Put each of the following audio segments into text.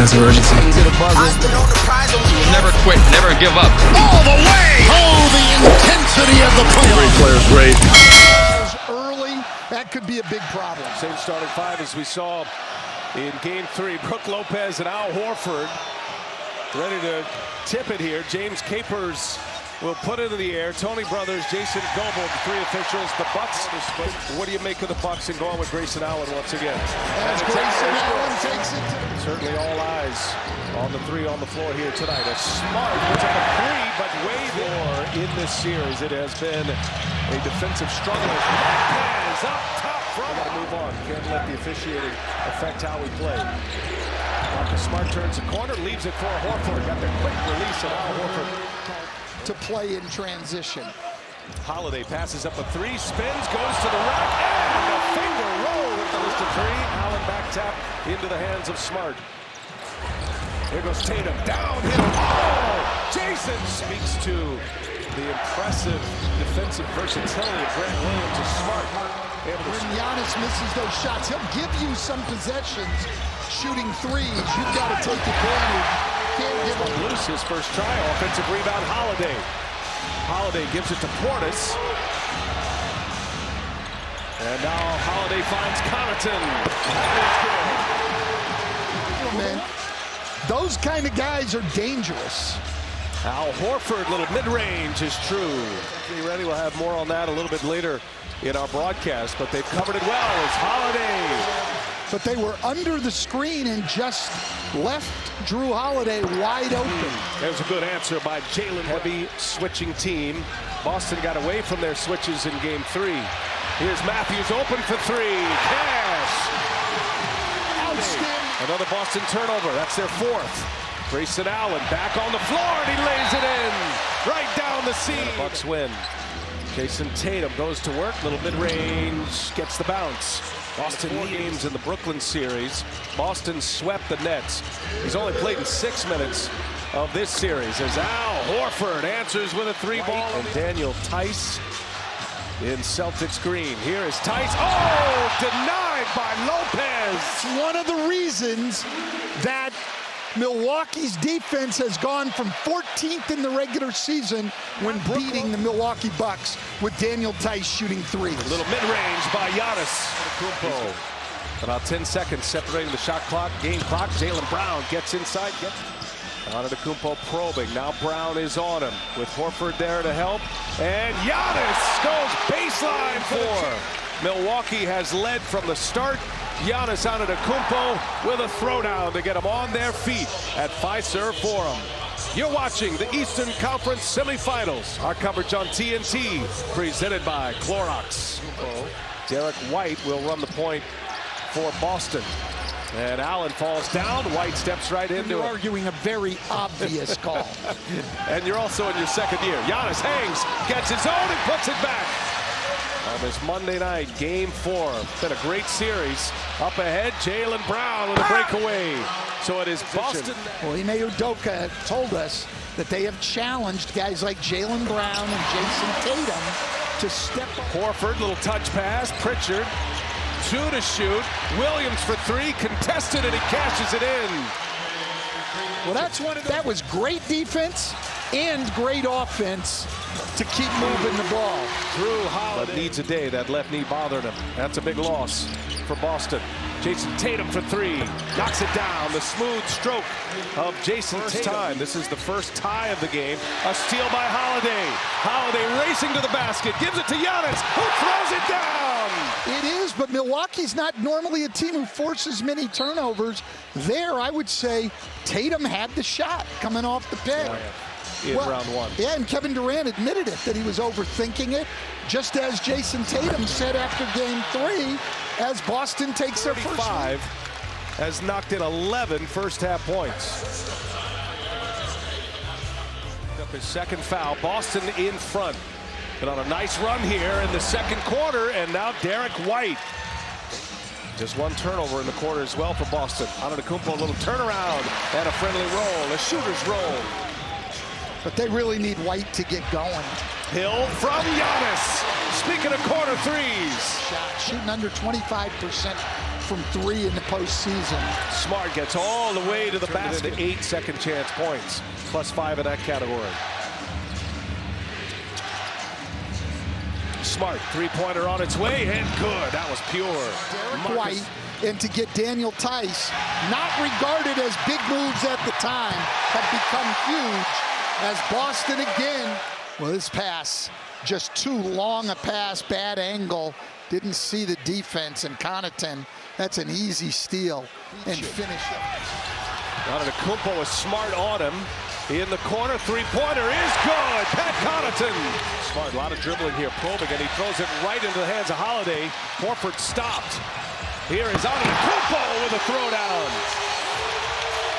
sense of urgency. Never quit, never give up. All the way! Oh, the intensity of the play. Great players, great. Early, that could be a big problem. Same starting five as we saw in game 3. Brook Lopez and Al Horford ready to tip it here. James Capers will put it in the air. Tony Brothers, Jason Goble, the 3 officials. The Bucks. What do you make of the Bucks and going with Grayson Allen once again? As Grayson Allen takes it. Certainly all eyes on the 3 on the floor here tonight. A Smart puts up a 3, but way more in this series. It has been a defensive struggle. Lopez up top front. We gotta move on. Can't let the officiating affect how we play. Marcus Smart turns the corner, leaves it for Horford. Got the quick release of Al Horford To play in transition. Holiday passes up a 3, spins, goes to the rack, and a finger roll with the list of 3. Allen back tap into the hands of Smart. Here goes Tatum, downhill. Oh! Jason speaks to the impressive defensive versatility of Grant Williams as Smart. When Giannis misses those shots, he'll give you some possessions shooting 3s. You've got to take advantage. Can't give him loose his first try. Offensive rebound, Holiday. Holiday gives it to Portis. And now Holiday finds Connaughton. Oh, man. Those kind of guys are dangerous. Al Horford, little mid-range is true. Be ready, we'll have more on that a little bit later in our broadcast, but they've covered it well. It's Holiday. But they were under the screen and just left Drew Holiday wide open. There's a good answer by Jalen. Heavy switching team. Boston got away from their switches in game 3. Here's Matthews open for 3. Cash. Outstanding. Another Boston turnover. That's their 4th. Grayson Allen back on the floor and he lays it in. Right down the seam. The Bucks win. Jason Tatum goes to work. Little mid-range. Gets the bounce. Boston games in the Brooklyn series. Boston swept the Nets. He's only played in 6 minutes of this series as Al Horford answers with a 3-ball. And Daniel Theis in Celtics green. Here is Theis. Oh, denied by Lopez. It's one of the reasons that Milwaukee's defense has gone from 14th in the regular season when beating the Milwaukee Bucks with Daniel Theis shooting 3s. A little mid-range by Giannis. About 10 seconds separating the shot clock, game clock. Jaylen Brown gets inside. Antetokounmpo probing. Now Brown is on him with Horford there to help. And Giannis goes baseline for Milwaukee has led from the start. Giannis Antetokounmpo with a throwdown to get them on their feet at Fiserv Forum. You're watching the Eastern Conference semifinals. Our coverage on TNT, presented by Clorox. Derek White will run the point for Boston. And Allen falls down. White steps right into it. You're arguing a very obvious call. And you're also in your 2nd year. Giannis hangs, gets his own, and puts it back. On this Monday night, game 4. Been a great series. Up ahead, Jaylen Brown with a breakaway. So it is Boston. Well, Ime Udoka told us that they have challenged guys like Jaylen Brown and Jason Tatum to step up. Horford, little touch pass. Pritchard, 2 to shoot. Williams for 3, contested, and he cashes it in. Well, that was great defense and great offense to keep moving the ball. Drew Holiday needs a day. That left knee bothered him. That's a big loss for Boston. Jason Tatum for 3. Knocks it down. The smooth stroke of Jason Tatum. This is the first tie of the game. A steal by Holiday. Holiday racing to the basket. Gives it to Giannis, who throws it down. It is, but Milwaukee's not normally a team who forces many turnovers. There, I would say Tatum had the shot coming off the pick. In round 1. Yeah, and Kevin Durant admitted it, that he was overthinking it, just as Jason Tatum said after game 3, as Boston takes their first lead. Has knocked in 11 first-half points. Up his 2nd foul. Boston in front. But on a nice run here in the 2nd quarter, and now Derek White. Just 1 turnover in the quarter as well for Boston. Antetokounmpo, a little turnaround and a friendly roll, a shooter's roll. But they really need White to get going. Hill from Giannis. Speaking of corner 3s. Shot shooting under 25% from 3 in the postseason. Smart gets all the way to the basket. 8 second chance points, +5 in that category. Smart, three-pointer on its way, and good. That was pure. Derek White, and to get Daniel Theis, not regarded as big moves at the time, have become huge as Boston again. Well, this pass, just too long a pass, bad angle. Didn't see the defense, and Connaughton, that's an easy steal and finish it. Antetokounmpo is Smart on him. In the corner, three-pointer is good. Pat Connaughton. Smart, a lot of dribbling here, probing, and he throws it right into the hands of Holiday. Horford stopped. Here is Antetokounmpo with a throwdown.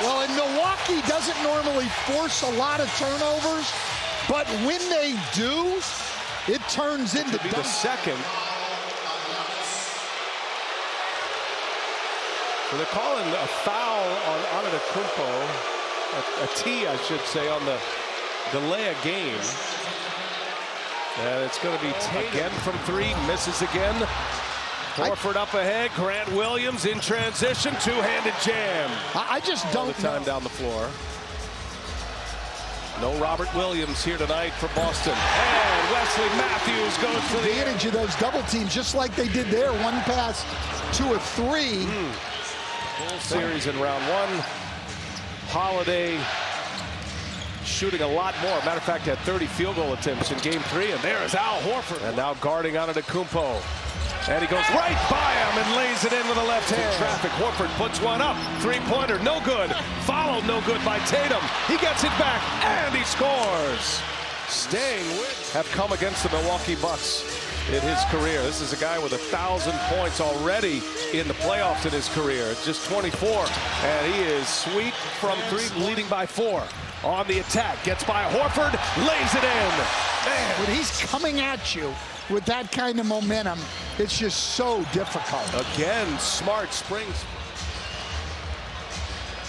Well, and Milwaukee doesn't normally force a lot of turnovers, but when they do, it turns into the second. So they're calling a foul on Antetokounmpo. A T, I should say, on the delay of game. And it's going to be again from 3, misses again. Horford up ahead, Grant Williams in transition, two-handed jam. I just don't know. Time down the floor. No Robert Williams here tonight for Boston. And Wesley Matthews goes for the advantage of those double teams, just like they did there. 1 pass, 2 or 3. Full series in round 1. Holiday shooting a lot more. Matter of fact, had 30 field goal attempts in game 3, and there is Al Horford. And now guarding Antetokounmpo. And he goes right by him and lays it in with the left hand. Traffic, Horford puts one up. Three-pointer, no good. Followed, no good by Tatum. He gets it back, and he scores. Staying with have come against the Milwaukee Bucks in his career. This is a guy with 1,000 points already in the playoffs in his career. Just 24, and he is sweet from 3, leading by 4. On the attack, gets by Horford, lays it in. Man. When he's coming at you with that kind of momentum, it's just so difficult. Again, Smart springs.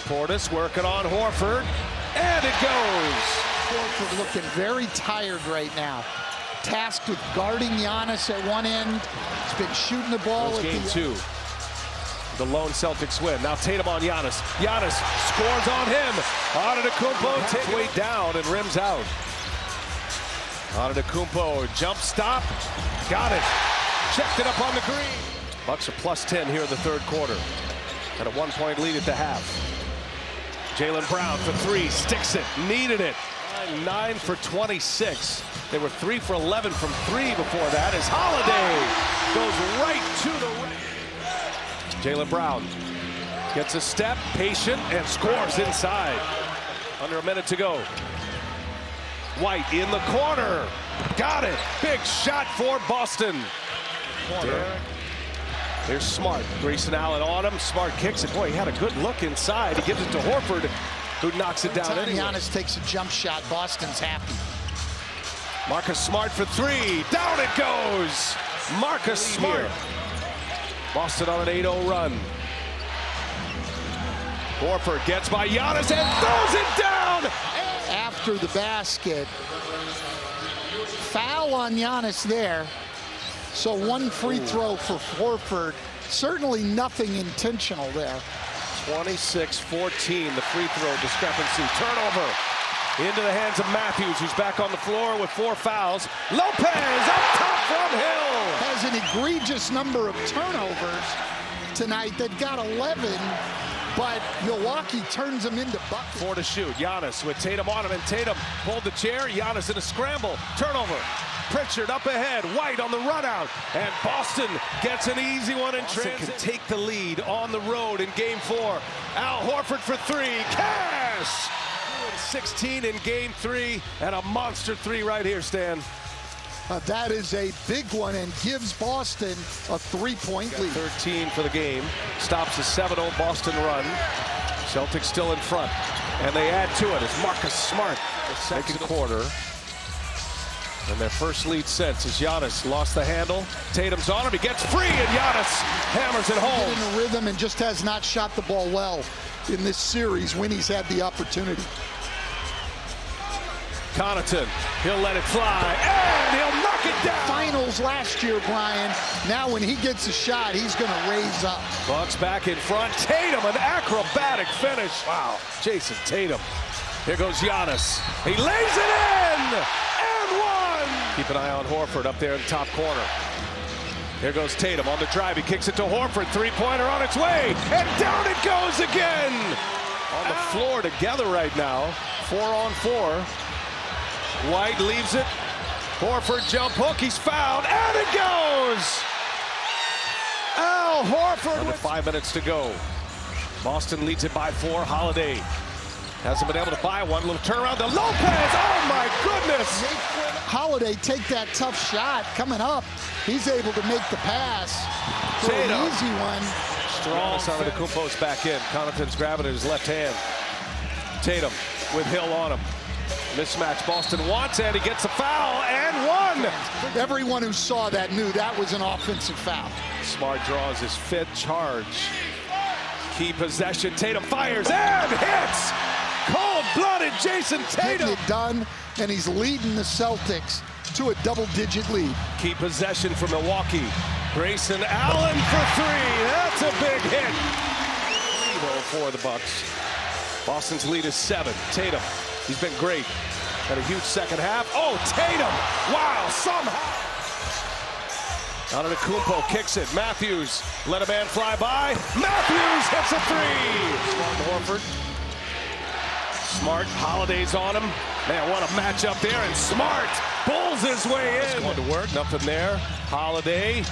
Portis working on Horford, and it goes. Horford looking very tired right now. Tasked with guarding Giannis at one end. He's been shooting the ball. Game 2. The lone Celtics win. Now Tatum on Giannis. Giannis scores on him. Antetokounmpo takes way down and rims out. Antetokounmpo jump stop. Got it. Checked it up on the green. Bucks are +10 here in the 3rd quarter. At a 1-point lead at the half. Jaylen Brown for 3. Sticks it. Needed it. 9 for 26. They were 3 for 11 from 3 before that as Holiday goes right to the rim. Jaylen Brown gets a step, patient, and scores inside. Under a minute to go. White in the corner. Got it. Big shot for Boston. Here's Smart. Grayson Allen on him. Smart kicks it. Boy, he had a good look inside. He gives it to Horford, who knocks it down anyway. Giannis takes a jump shot, Boston's happy. Marcus Smart for 3. Down it goes. Marcus Smart. Boston on an 8-0 run. Horford gets by Giannis and throws it down. After the basket. Foul on Giannis there. So 1 free throw for Horford. Certainly nothing intentional there. 26-14, the free throw discrepancy. Turnover into the hands of Matthews, who's back on the floor with 4 fouls. Lopez up top from Hill. Has an egregious number of turnovers tonight. They've got 11, but Milwaukee turns them into buckets. 4 to shoot. Giannis with Tatum on him, and Tatum pulled the chair. Giannis in a scramble. Turnover. Pritchard up ahead, White on the run out, and Boston gets an easy one in transit. Can take the lead on the road in game 4. Al Horford for 3, cash! 16 in game 3, and a monster 3 right here, Stan. That is a big one and gives Boston a 3-point lead. 13 for the game, stops a 7-0 Boston run. Celtics still in front, and they add to it as Marcus Smart, the second quarter. And their first lead since as Giannis lost the handle. Tatum's on him, he gets free, and Giannis hammers it home. In a rhythm and just has not shot the ball well in this series when he's had the opportunity. Connaughton, he'll let it fly, and he'll knock it down. Finals last year, Brian. Now when he gets a shot, he's going to raise up. Bucks back in front. Tatum, an acrobatic finish. Wow, Jason Tatum. Here goes Giannis. He lays it in! And one! Keep an eye on Horford up there in the top corner. Here goes Tatum on the drive. He kicks it to Horford. Three-pointer on its way. And down it goes again! On the floor together right now. 4-on-4. White leaves it. Horford jump hook. He's fouled. And it goes! Al Horford with 5 minutes to go. Boston leads it by 4. Holiday hasn't been able to buy one. Little turnaround to Lopez. Oh, my goodness. Holiday take that tough shot coming up. He's able to make the pass. For an easy one. Strong. Antetokounmpo's back in. Connaughton's grabbing it in his left hand. Tatum with Hill on him. Mismatch Boston wants, and he gets a foul and one. Everyone who saw that knew that was an offensive foul. Smart draws his 5th charge. Key possession. Tatum fires and hits. Cold-blooded Jason Tatum. Getting it done, and he's leading the Celtics to a double-digit lead. Key possession for Milwaukee. Grayson Allen for 3. That's a big hit. 3-0 for the Bucks. Boston's lead is 7. Tatum, he's been great. Had a huge second half. Oh, Tatum! Wow, somehow. Antetokounmpo kicks it. Matthews let a man fly by. Matthews hits a 3. Smart to Horford. Smart, Holiday's on him. Man, what a matchup there, and Smart pulls his way in. Going to work, nothing there. Holiday,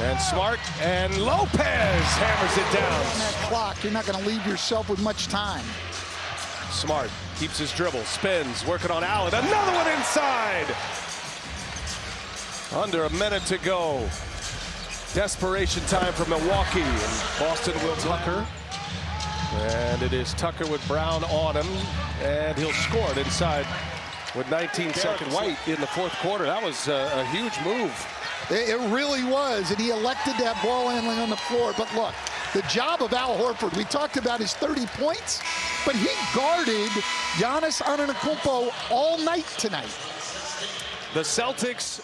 and Smart, and Lopez hammers it down. On that clock, you're not going to leave yourself with much time. Smart keeps his dribble, spins, working on Allen. Another one inside. Under a minute to go. Desperation time for Milwaukee, and Boston will Tucker. And it is Tucker with Brown on him, and he'll score it inside with 19 seconds. White in the 4th quarter. That was a huge move. It really was, and he elected to have ball handling on the floor. But look, the job of Al Horford, we talked about his 30 points, but he guarded Giannis Antetokounmpo all night tonight. The Celtics